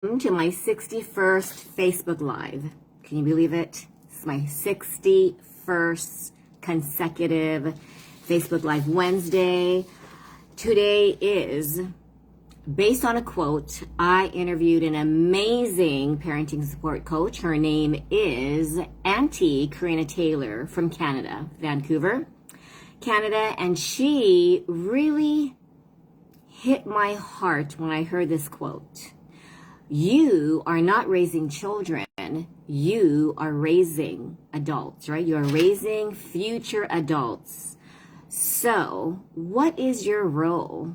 Welcome to my 61st Facebook Live. Can you believe it? It's my 61st consecutive Facebook Live Wednesday. Today is based on a quote. I interviewed an amazing parenting support coach. Her name is Auntie Karina Taylor from Canada, Vancouver, Canada, and she really hit my heart when I heard this quote. You are not raising children, you are raising adults, right? You are raising future adults. So, what is your role?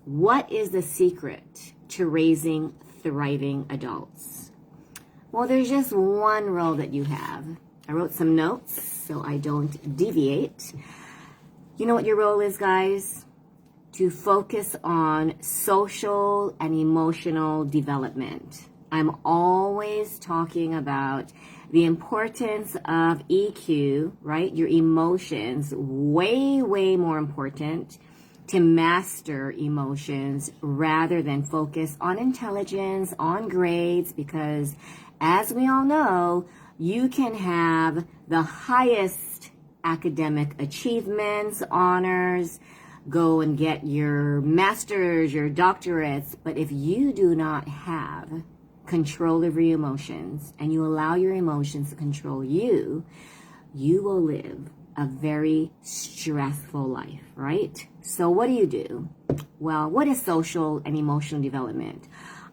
What is the secret to raising thriving adults? Well, there's just one role that you have. I wrote some notes so I don't deviate. You know what your role is, guys? To focus on social and emotional development. I'm always talking about the importance of EQ, right? Your emotions, way more important to master emotions rather than focus on intelligence, on grades, because as we all know, you can have the highest academic achievements, honors, go and get your master's, your doctorates, but if you do not have control over your emotions and you allow your emotions to control you, you will live a very stressful life, right? So what do? Well, what is social and emotional development?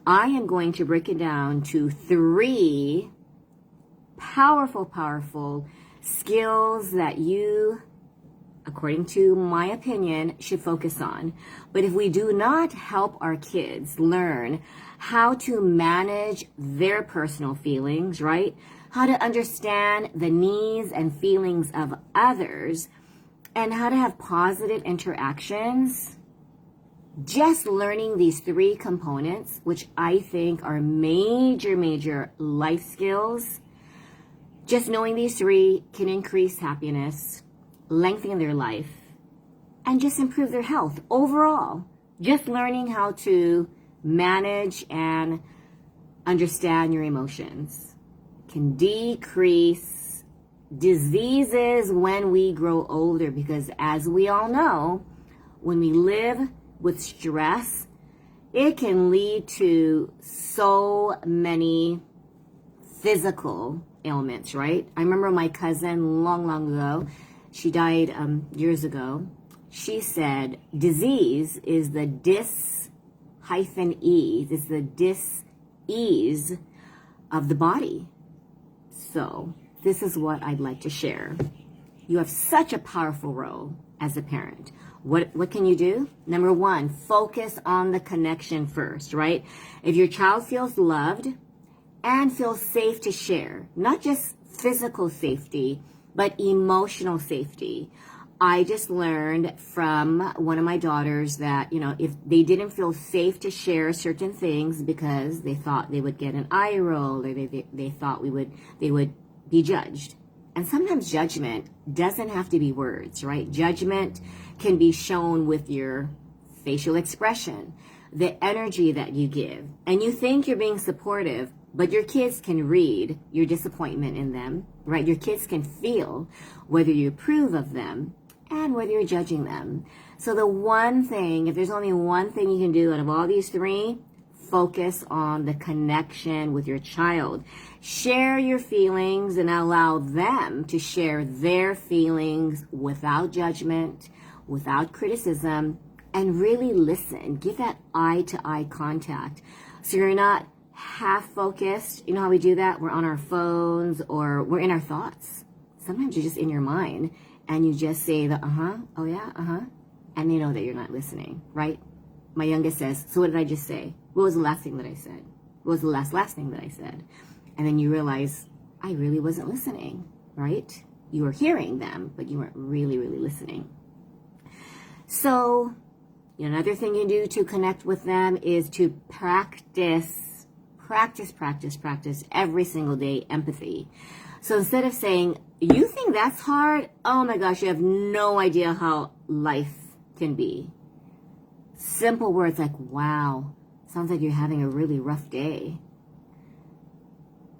I am going to break it down to 3 powerful skills that you, according to my opinion, should focus on. But if we do not help our kids learn how to manage their personal feelings, right? How to understand the needs and feelings of others, and how to have positive interactions, just learning these 3 components, which I think are major life skills, just knowing these 3 can increase happiness, lengthen their life, and just improve their health overall. Just learning how to manage and understand your emotions can decrease diseases when we grow older, because as we all know, when we live with stress, it can lead to so many physical ailments, right? I remember my cousin long ago, she died years ago. She said disease is the dis-ease. It's the dis-ease of the body. So this is what I'd like to share. You have such a powerful role as a parent. What can you do? Number 1, focus on the connection first, right? If your child feels loved and feels safe to share, not just physical safety, but emotional safety. I just learned from one of my daughters that, if they didn't feel safe to share certain things because they thought they would get an eye roll, or they thought they would be judged. And sometimes judgment doesn't have to be words, right? Judgment can be shown with your facial expression, the energy that you give. And you think you're being supportive, but your kids can read your disappointment in them, right? Your kids can feel whether you approve of them and whether you're judging them. So the one thing, if there's only one thing you can do out of all these 3, focus on the connection with your child. Share your feelings and allow them to share their feelings without judgment, without criticism, and really listen. Give that eye-to-eye contact. So you're not half focused. You know how we do that? We're on our phones or we're in our thoughts. Sometimes you're just in your mind and you just say the oh yeah, and you know that you're not listening, right? My youngest says, so what did I just say? What was the last thing that I said? What was the last thing that I said? And then you realize, I really wasn't listening, right? You were hearing them, but you weren't really listening. So, another thing you do to connect with them is to practice every single day empathy. So instead of saying, you think that's hard? Oh my gosh, you have no idea how life can be. Simple words like, wow, sounds like you're having a really rough day.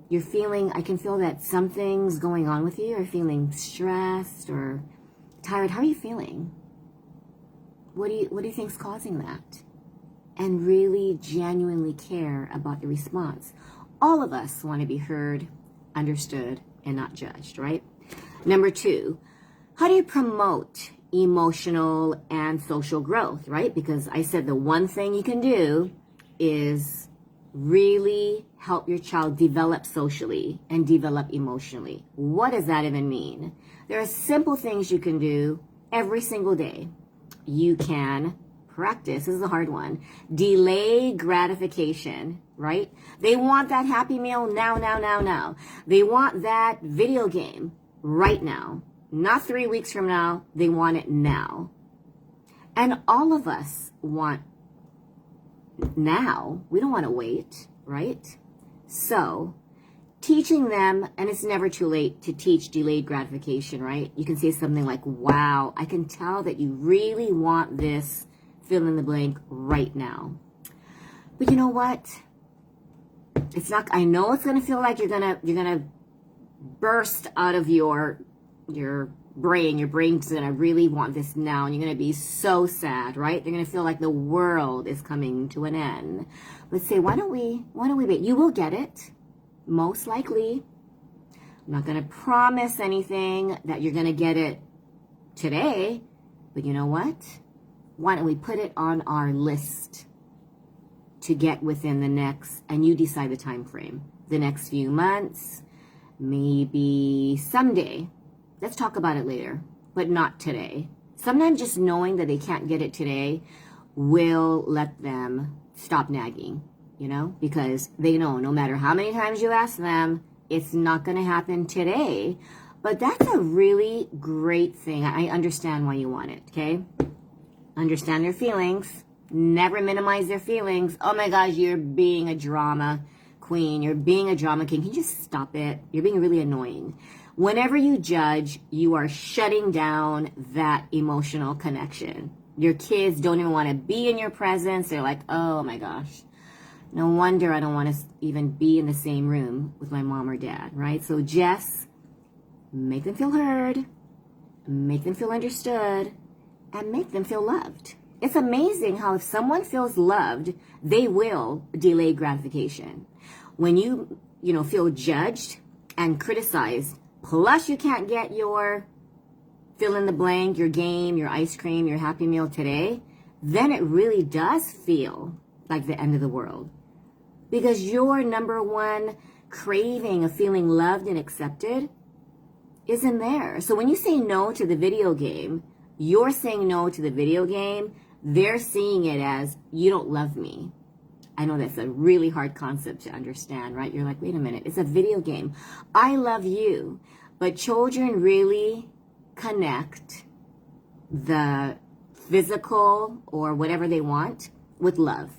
you're feeling, I can feel that something's going on with you. You're feeling stressed or tired. How are you feeling? What do you think's causing that? And really genuinely care about the response. All of us want to be heard, understood, and not judged, right? Number 2, how do you promote emotional and social growth, right? Because I said the one thing you can do is really help your child develop socially and develop emotionally. What does that even mean? There are simple things you can do every single day. You can practice, this is a hard one, delay gratification, right? They want that Happy Meal now, now, now, now. They want that video game right now. Not 3 weeks from now, they want it now. And all of us want now. We don't want to wait, right? So teaching them, and it's never too late to teach delayed gratification, right? You can say something like, wow, I can tell that you really want this, fill in the blank, right now. But you know what? It's not, I know it's going to feel like you're going to burst out of your brain. Your brain's going to really want this now, and you're going to be so sad, right? They're going to feel like the world is coming to an end. But say, why don't we wait? You will get it. Most likely. I'm not going to promise anything that you're going to get it today, but you know what? Why don't we put it on our list to get within the next, and you decide the time frame, the next few months, maybe someday. Let's talk about it later, but not today. Sometimes just knowing that they can't get it today will let them stop nagging. You know, because they know no matter how many times you ask them, it's not going to happen today. But that's a really great thing. I understand why you want it, okay? Understand their feelings. Never minimize their feelings. Oh my gosh, you're being a drama queen. You're being a drama king. Can you just stop it? You're being really annoying. Whenever you judge, you are shutting down that emotional connection. Your kids don't even want to be in your presence. They're like, oh my gosh. No wonder I don't want to even be in the same room with my mom or dad, right? So just make them feel heard, make them feel understood, and make them feel loved. It's amazing how if someone feels loved, they will delay gratification. When you feel judged and criticized, plus you can't get your fill in the blank, your game, your ice cream, your Happy Meal today, then it really does feel like the end of the world. Because your number one craving of feeling loved and accepted isn't there. So when you say no to the video game, you're saying no to the video game. They're seeing it as, you don't love me. I know that's a really hard concept to understand, right? You're like, wait a minute, it's a video game. I love you. But children really connect the physical or whatever they want with love.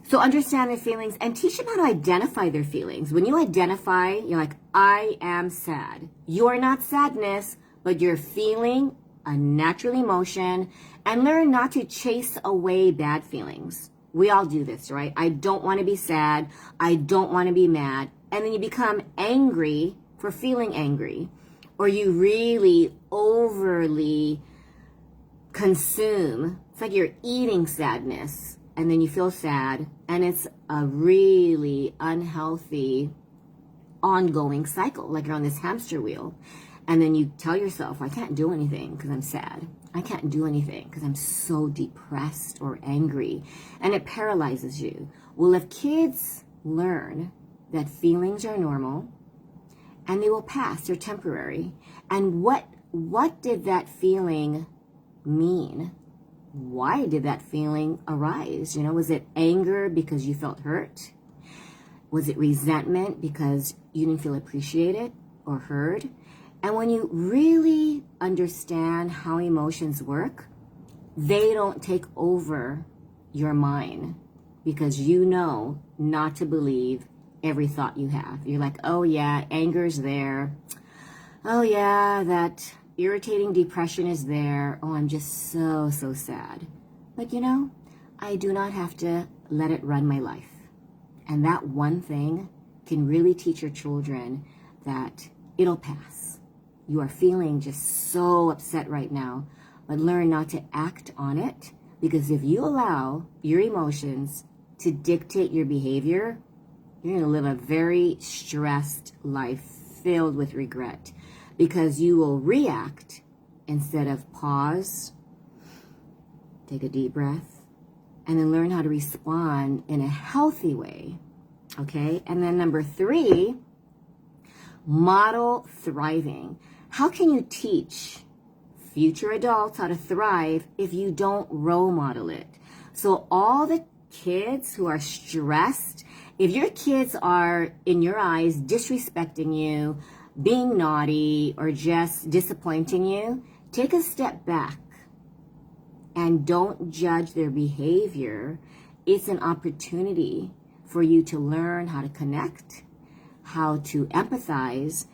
So understand their feelings and teach them how to identify their feelings. When you identify, you're like, I am sad. You are not sadness, but you're feeling a natural emotion, and learn not to chase away bad feelings. We all do this, right? I don't want to be sad. I don't want to be mad. And then you become angry for feeling angry, or you really overly consume. It's like you're eating sadness. And then you feel sad, and it's a really unhealthy ongoing cycle, like you're on this hamster wheel. And then you tell yourself, I can't do anything because I'm sad. I can't do anything because I'm so depressed or angry. And it paralyzes you. Well, if kids learn that feelings are normal and they will pass, they're temporary. And what did that feeling mean? Why did that feeling arise? Was it anger because you felt hurt? Was it resentment because you didn't feel appreciated or heard? And when you really understand how emotions work, they don't take over your mind because you know not to believe every thought you have. You're like, oh yeah, anger's there. Oh yeah, that irritating depression is there. Oh, I'm just so sad. But I do not have to let it run my life. And that one thing can really teach your children that it'll pass. You are feeling just so upset right now, but learn not to act on it, because if you allow your emotions to dictate your behavior, you're going to live a very stressed life filled with regret, because you will react instead of pause, take a deep breath, and then learn how to respond in a healthy way. Okay? And then number 3, model thriving. How can you teach future adults how to thrive if you don't role model it? So all the kids who are stressed, if your kids are, in your eyes, disrespecting you, being naughty, or just disappointing you, take a step back and don't judge their behavior. It's an opportunity for you to learn how to connect, how to empathize,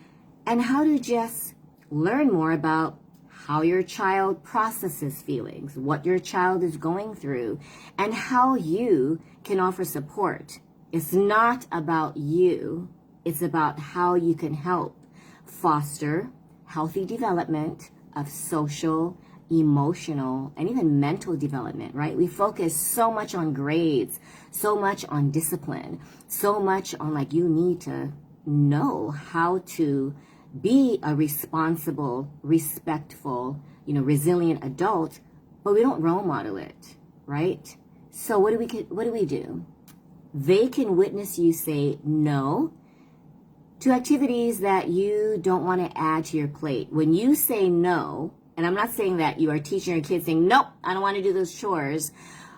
and how to just learn more about how your child processes feelings, what your child is going through, and how you can offer support. It's not about you. It's about how you can help foster healthy development of social, emotional, and even mental development, right? We focus so much on grades, so much on discipline, so much on like you need to know how to be a responsible, respectful, resilient adult, but we don't role model it, right? So what do we do? They can witness you say no to activities that you don't want to add to your plate. When you say no, and I'm not saying that you are teaching your kids saying, nope, I don't want to do those chores,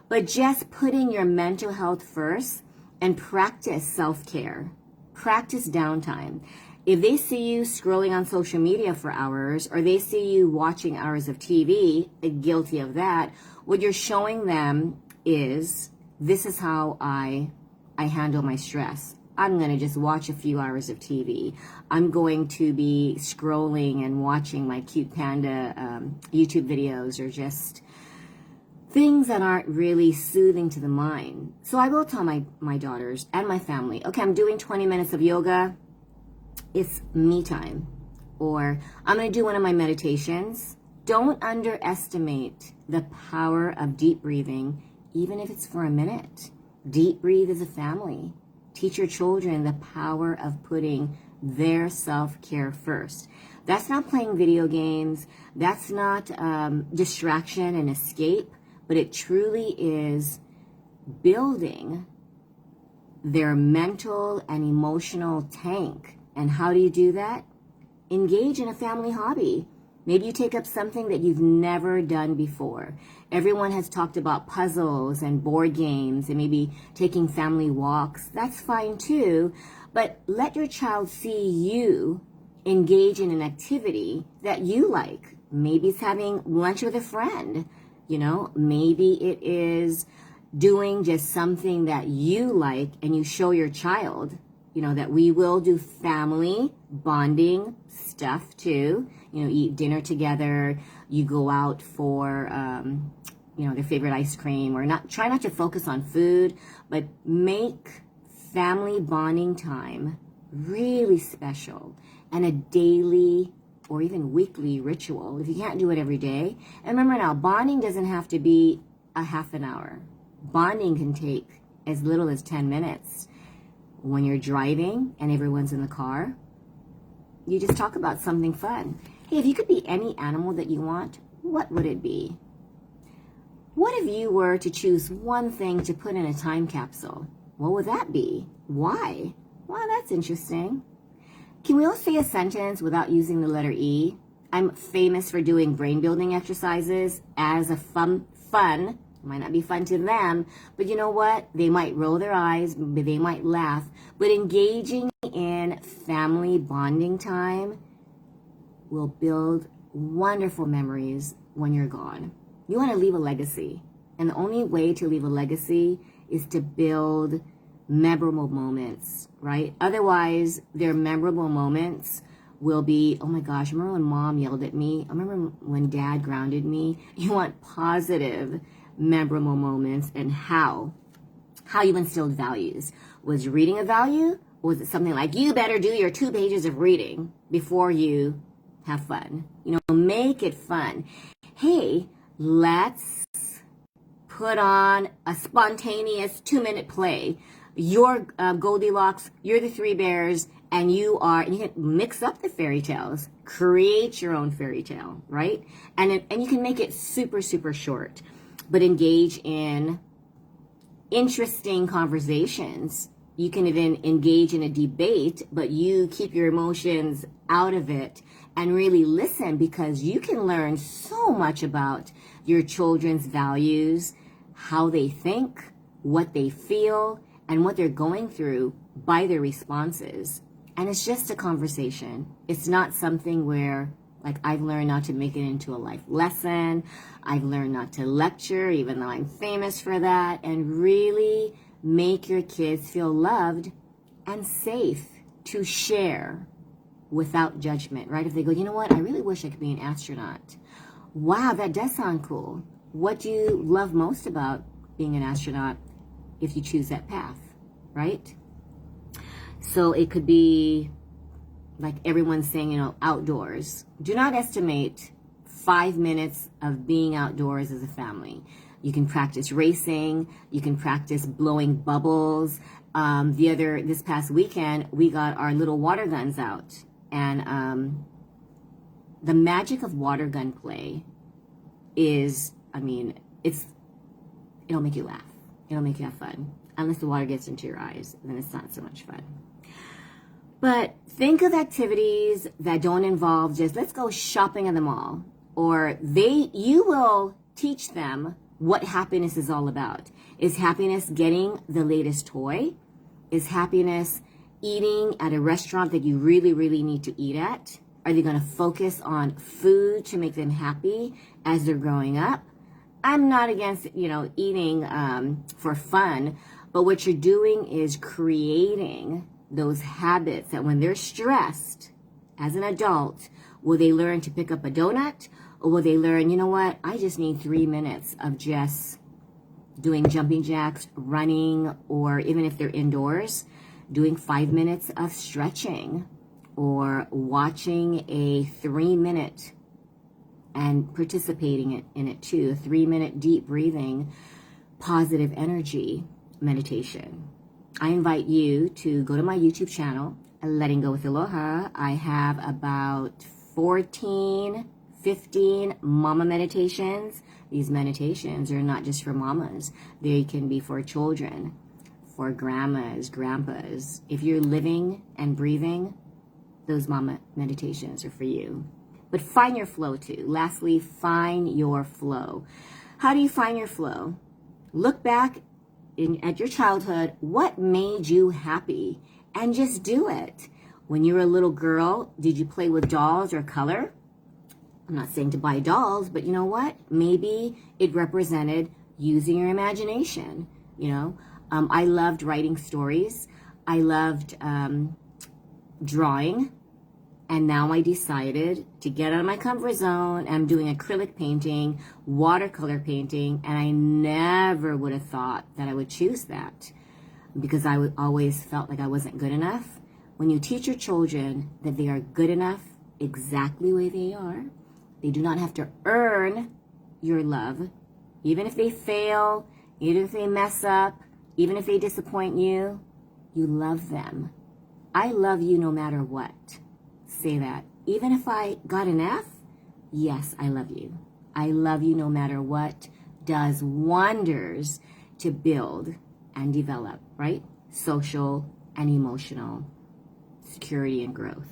but just putting your mental health first and practice self-care, practice downtime. If they see you scrolling on social media for hours, or they see you watching hours of TV, guilty of that, what you're showing them is, this is how I handle my stress. I'm going to just watch a few hours of TV. I'm going to be scrolling and watching my cute panda YouTube videos, or just things that aren't really soothing to the mind. So I will tell my daughters and my family, okay, I'm doing 20 minutes of yoga. It's me time. Or I'm going to do one of my meditations. Don't underestimate the power of deep breathing, even if it's for a minute. Deep breathe as a family. Teach your children the power of putting their self-care first. That's not playing video games. That's not distraction and escape, but it truly is building their mental and emotional tank. And how do you do that? Engage in a family hobby. Maybe you take up something that you've never done before. Everyone has talked about puzzles and board games and maybe taking family walks. That's fine too, but let your child see you engage in an activity that you like. Maybe it's having lunch with a friend. Maybe it is doing just something that you like, and you show your child, that we will do family bonding stuff too. Eat dinner together. You go out for, their favorite ice cream, or try not to focus on food, but make family bonding time really special, and a daily or even weekly ritual if you can't do it every day. And remember now, bonding doesn't have to be a half an hour. Bonding can take as little as 10 minutes. When you're driving and everyone's in the car, you just talk about something fun. Hey, if you could be any animal that you want, what would it be? What if you were to choose one thing to put in a time capsule? What would that be? Why? Well, that's interesting. Can we all say a sentence without using the letter E? I'm famous for doing brain building exercises as a fun. It might not be fun to them, but you know what? They might roll their eyes, they might laugh, but engaging in family bonding time will build wonderful memories when you're gone. You want to leave a legacy, and the only way to leave a legacy is to build memorable moments, right? Otherwise, their memorable moments will be, oh my gosh, remember when mom yelled at me? I remember when dad grounded me. You want positive, memorable moments, and how you instilled values. Was reading a value, was it something like, you better do your 2 pages of reading before you have fun? You know, make it fun. Hey, let's put on a spontaneous 2-minute play. You're Goldilocks, you're the 3 bears, and you can mix up the fairy tales, create your own fairy tale, right? And you can make it super, super short, but engage in interesting conversations. You can even engage in a debate, but you keep your emotions out of it and really listen, because you can learn so much about your children's values, how they think, what they feel, and what they're going through by their responses. And it's just a conversation. It's not something where, like, I've learned not to make it into a life lesson. I've learned not to lecture, even though I'm famous for that, and really make your kids feel loved and safe to share without judgment, right? If they go, you know what, I really wish I could be an astronaut. Wow, that does sound cool. What do you love most about being an astronaut if you choose that path, right? So it could be like everyone's saying, you know, outdoors. Do not estimate 5 minutes of being outdoors as a family. You can practice racing. You can practice blowing bubbles. This past weekend, we got our little water guns out. And the magic of water gun play is, it'll make you laugh. It'll make you have fun. Unless the water gets into your eyes, then it's not so much fun. But think of activities that don't involve just, let's go shopping at the mall. Or you will teach them what happiness is all about. Is happiness getting the latest toy? Is happiness eating at a restaurant that you really, really need to eat at? Are they going to focus on food to make them happy as they're growing up? I'm not against, eating for fun, but what you're doing is creating those habits that when they're stressed as an adult, will they learn to pick up a donut? Or will they learn, you know what, I just need 3 minutes of just doing jumping jacks, running, or even if they're indoors, doing 5 minutes of stretching or watching a 3-minute and participating in it too, a 3-minute deep breathing, positive energy meditation. I invite you to go to my YouTube channel, Letting Go with Aloha. I have about 15 mama meditations. These meditations are not just for mamas. They can be for children, for grandmas, grandpas. If you're living and breathing, those mama meditations are for you. But find your flow too. Lastly, find your flow. How do you find your flow? Look back at your childhood. What made you happy? And just do it. When you were a little girl, did you play with dolls or color? I'm not saying to buy dolls, but you know what? Maybe it represented using your imagination. I loved writing stories. I loved drawing. And now I decided to get out of my comfort zone. I'm doing acrylic painting, watercolor painting, and I never would have thought that I would choose that because I always felt like I wasn't good enough. When you teach your children that they are good enough exactly the way they are, they do not have to earn your love. Even if they fail, even if they mess up, even if they disappoint you, you love them. I love you no matter what. Say that. Even if I got an F, yes, I love you. I love you no matter what. Does wonders to build and develop, right? Social and emotional security and growth.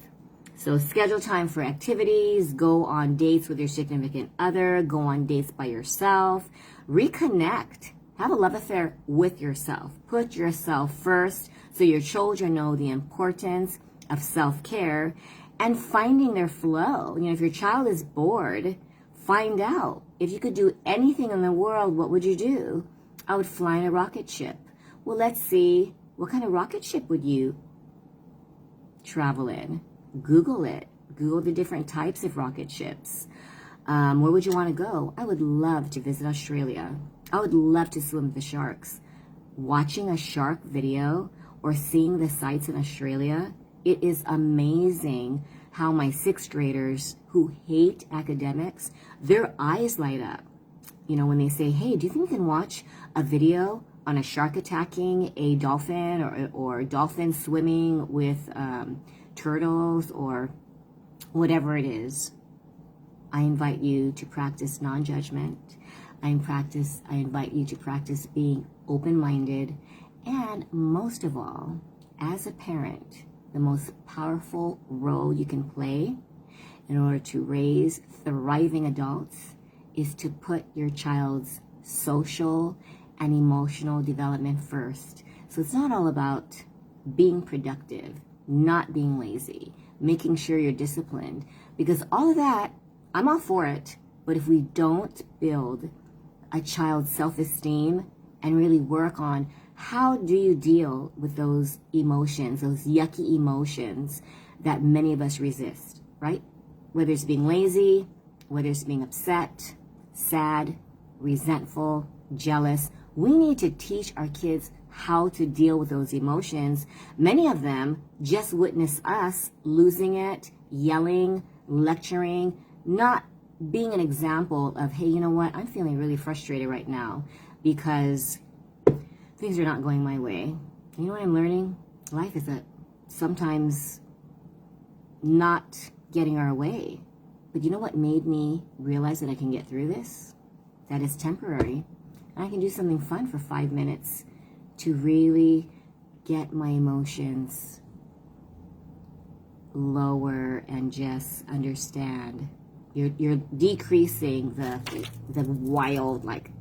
So schedule time for activities, go on dates with your significant other, go on dates by yourself, reconnect, have a love affair with yourself. Put yourself first so your children know the importance of self-care and finding their flow. If your child is bored, find out. If you could do anything in the world, what would you do? I would fly in a rocket ship. Well, let's see, what kind of rocket ship would you travel in? Google it. Google the different types of rocket ships. Where would you want to go? I would love to visit Australia. I would love to swim with the sharks. Watching a shark video or seeing the sights in Australia, it is amazing how my sixth graders who hate academics, their eyes light up. You know, when they say, hey, do you think we can watch a video on a shark attacking a dolphin, or dolphins swimming with turtles, or whatever it is? I invite you to practice non-judgment. I invite you to practice being open-minded. And most of all, as a parent, the most powerful role you can play in order to raise thriving adults is to put your child's social and emotional development first. So it's not all about being productive, not being lazy, making sure you're disciplined, because all of that, I'm all for it. But if we don't build a child's self-esteem and really work on how do you deal with those emotions, those yucky emotions that many of us resist, right? Whether it's being lazy, whether it's being upset, sad, resentful, jealous, we need to teach our kids how to deal with those emotions. Many of them just witness us losing it, yelling, lecturing, not being an example of, hey, you know what, I'm feeling really frustrated right now because things are not going my way. You know what I'm learning? Life is sometimes not getting our way. But you know what made me realize that I can get through this? That it's temporary. And I can do something fun for 5 minutes to really get my emotions lower and just understand. You're decreasing the wild, like,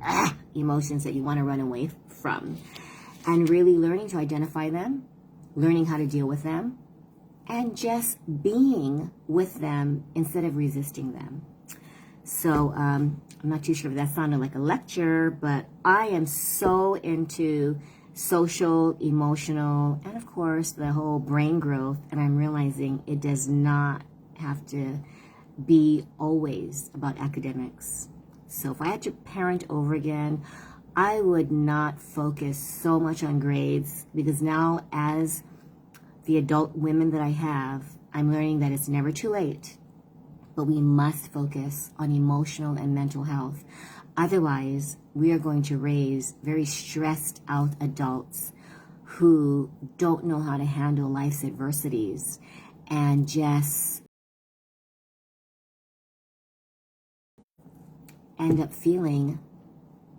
emotions that you want to run away from, and really learning to identify them, learning how to deal with them, and just being with them instead of resisting them. So I'm not too sure if that sounded like a lecture, but I am so into social, emotional, and of course the whole brain growth, and I'm realizing it does not have to be always about academics. So if I had to parent over again, I would not focus so much on grades, because now as the adult women that I have, I'm learning that it's never too late, but we must focus on emotional and mental health. Otherwise, we are going to raise very stressed out adults who don't know how to handle life's adversities and just end up feeling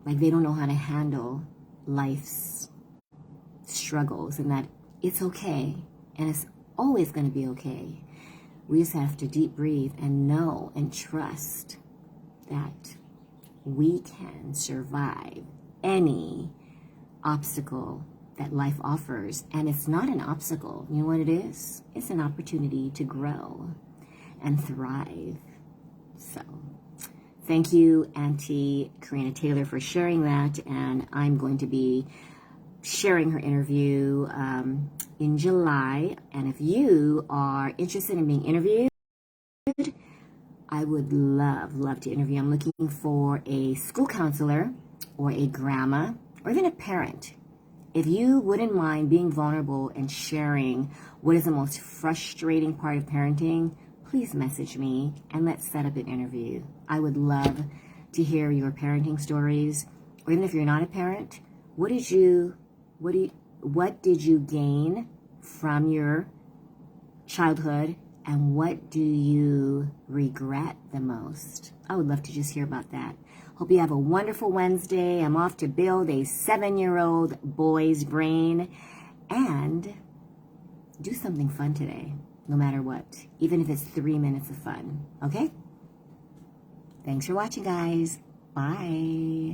like they don't know how to handle life's struggles, and that it's okay and it's always going to be okay. We just have to deep breathe and know and trust that we can survive any obstacle that life offers. And it's not an obstacle. You know what it is? It's an opportunity to grow and thrive. So thank you, Auntie Karina Taylor, for sharing that. And I'm going to be sharing her interview in July. And if you are interested in being interviewed, I would love to interview. I'm looking for a school counselor or a grandma or even a parent. If you wouldn't mind being vulnerable and sharing what is the most frustrating part of parenting, please message me and let's set up an interview. I would love to hear your parenting stories, or even if you're not a parent, what did you gain from your childhood, and what do you regret the most? I would love to just hear about that. Hope you have a wonderful Wednesday. I'm off to build a 7-year-old boy's brain and do something fun today, no matter what, even if it's 3 minutes of fun, okay? Thanks for watching, guys. Bye.